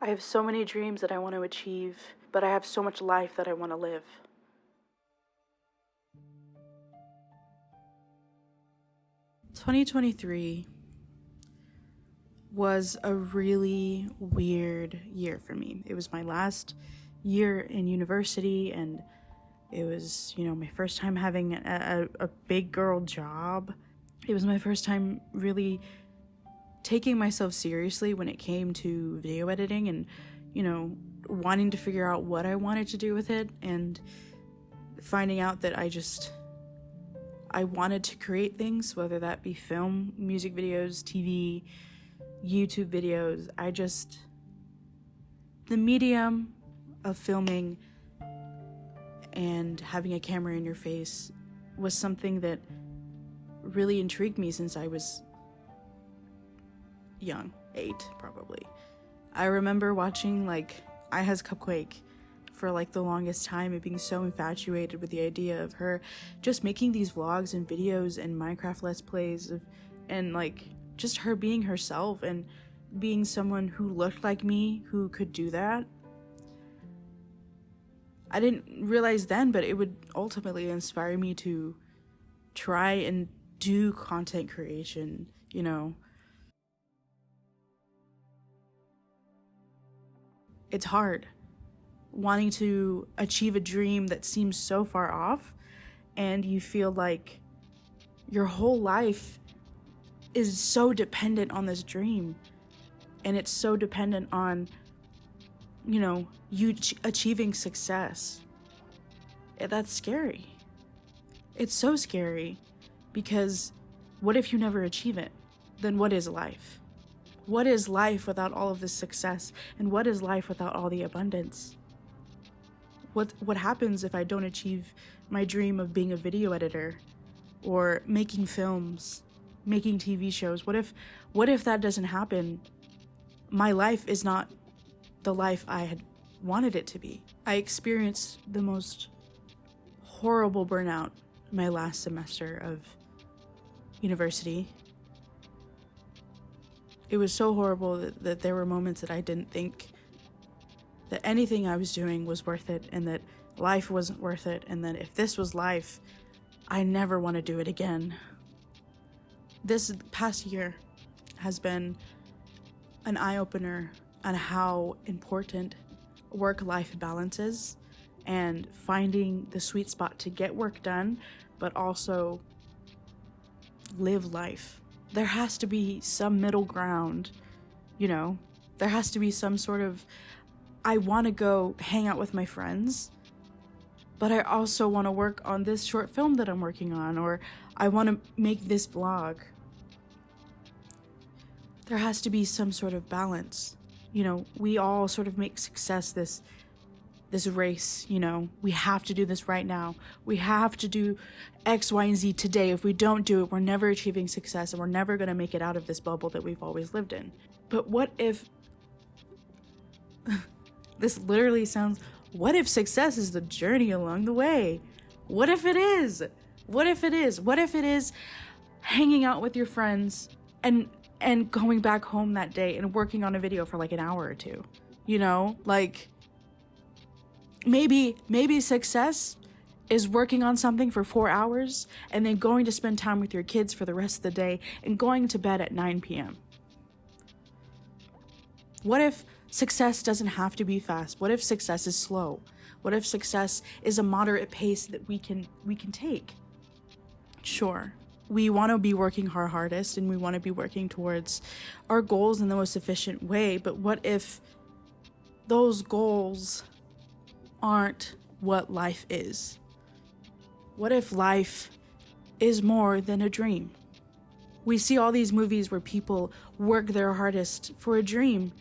I have so many dreams that I want to achieve, but I have so much life that I want to live. "2023 was a really weird year for me. It was my last year in university, and it was, my first time having a big girl job. It was my first time really taking myself seriously when it came to video editing and, wanting to figure out what I wanted to do with it, and finding out that I wanted to create things, whether that be film, music videos, TV, YouTube videos. The medium of filming and having a camera in your face was something that really intrigued me since I was young, 8 probably. I remember watching I Has Cupquake for the longest time and being so infatuated with the idea of her just making these vlogs and videos and Minecraft Let's Plays and just her being herself and being someone who looked like me, who could do that. I didn't realize then, but it would ultimately inspire me to try and do content creation, It's hard wanting to achieve a dream that seems so far off, and you feel like your whole life is so dependent on this dream, and it's so dependent on you achieving success. That's scary. It's so scary, because what if you never achieve it? Then what is life? What is life without all of this success? And what is life without all the abundance? What happens if I don't achieve my dream of being a video editor or making films, making TV shows? What if that doesn't happen? My life is not the life I had wanted it to be. I experienced the most horrible burnout my last semester of university. It was so horrible that there were moments that I didn't think that anything I was doing was worth it, and that life wasn't worth it, and that if this was life, I never want to do it again. This past year has been an eye-opener on how important work-life balance is, and finding the sweet spot to get work done, but also live life. There has to be some middle ground, There has to be some sort of, I want to go hang out with my friends, but I also want to work on this short film that I'm working on, or I want to make this vlog. There has to be some sort of balance. We all sort of make success this race, we have to do this right now. We have to do X, Y, and Z today. If we don't do it, we're never achieving success, and we're never going to make it out of this bubble that we've always lived in. But what if, this literally sounds, what if success is the journey along the way? What if it is? What if it is? What if it is hanging out with your friends and going back home that day and working on a video for an hour or two? Maybe success is working on something for 4 hours and then going to spend time with your kids for the rest of the day and going to bed at 9 p.m. What if success doesn't have to be fast? What if success is slow? What if success is a moderate pace that we can take? Sure, we want to be working our hardest, and we want to be working towards our goals in the most efficient way, but what if those goals aren't what life is? What if life is more than a dream? We see all these movies where people work their hardest for a dream,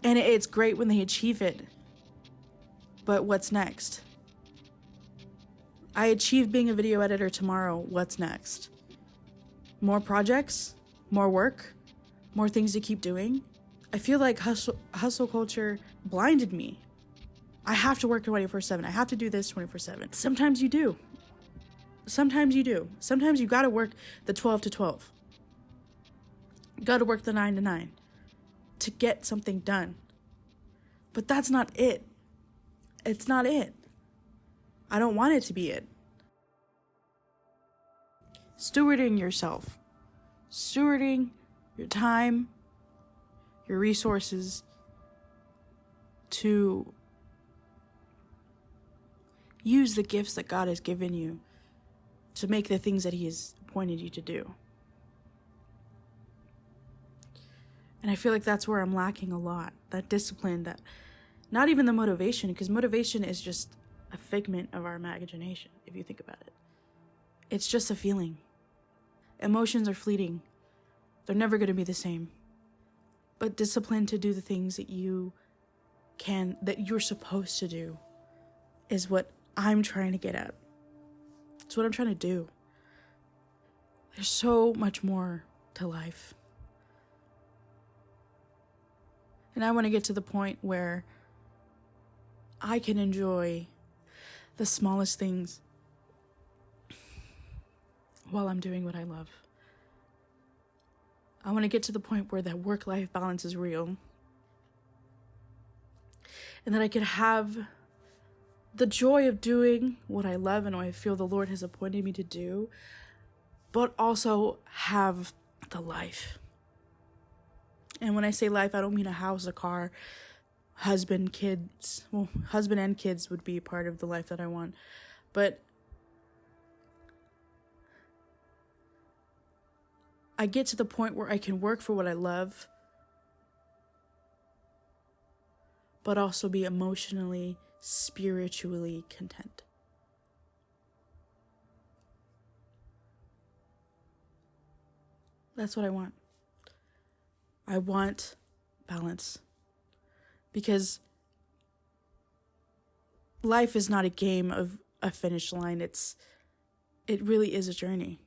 and it's great when they achieve it. But what's next? I achieve being a video editor tomorrow. What's next? More projects? More work? More things to keep doing? I feel like hustle culture blinded me. I have to work 24/7. I have to do this 24/7. Sometimes you do. Sometimes you gotta work the 12 to 12. You gotta work the 9 to 9 to get something done. But that's not it. It's not it. I don't want it to be it. Stewarding yourself. Stewarding your time, your resources to use the gifts that God has given you to make the things that He has appointed you to do. And I feel like that's where I'm lacking a lot. That discipline, that not even the motivation, because motivation is just a figment of our imagination, if you think about it. It's just a feeling. Emotions are fleeting. They're never going to be the same. But discipline to do the things that you're supposed to do is what I'm trying to get at. It's what I'm trying to do. There's so much more to life. And I want to get to the point where I can enjoy the smallest things while I'm doing what I love. I want to get to the point where that work-life balance is real. And that I could have the joy of doing what I love and what I feel the Lord has appointed me to do, but also have the life. And when I say life, I don't mean a house, a car, husband, kids. Well, husband and kids would be a part of the life that I want. But I get to the point where I can work for what I love, but also be emotionally, spiritually content. That's what I want. I want balance. Because life is not a game of a finish line. It really is a journey.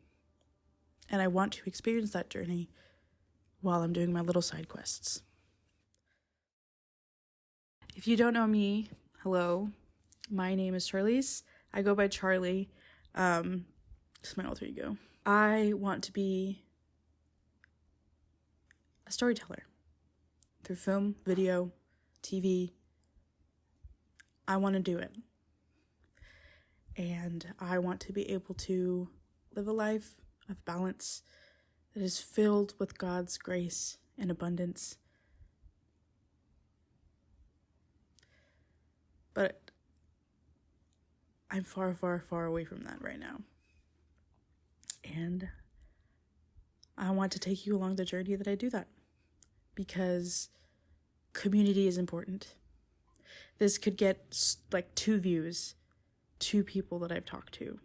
And I want to experience that journey while I'm doing my little side quests. If you don't know me, hello. My name is Charlize. I go by Charlie. It's my alter ego. I want to be a storyteller through film, video, TV. I want to do it. And I want to be able to live a life of balance that is filled with God's grace and abundance. But I'm far, far, far away from that right now. And I want to take you along the journey that I do that. Because community is important. This could get like 2 views, 2 people that I've talked to.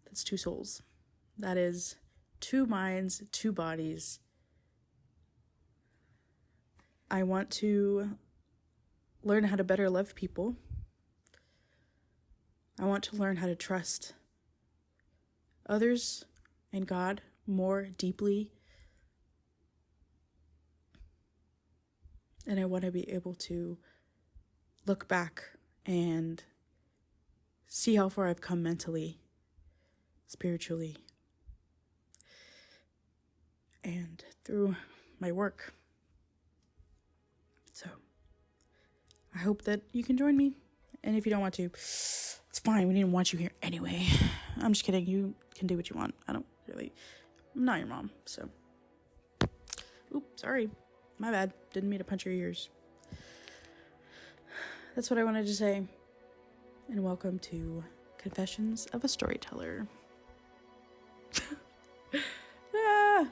That's 2 souls. That is 2 minds, 2 bodies. I want to learn how to better love people. I want to learn how to trust others and God more deeply. And I want to be able to look back and see how far I've come mentally, spiritually, and through my work. So I hope that you can join me. And if you don't want to, it's fine. We didn't want you here anyway. I'm just kidding. You can do what you want. I'm not your mom, so. Oops, sorry. My bad. Didn't mean to punch your ears. That's what I wanted to say. And welcome to Confessions of a Storyteller. Ah.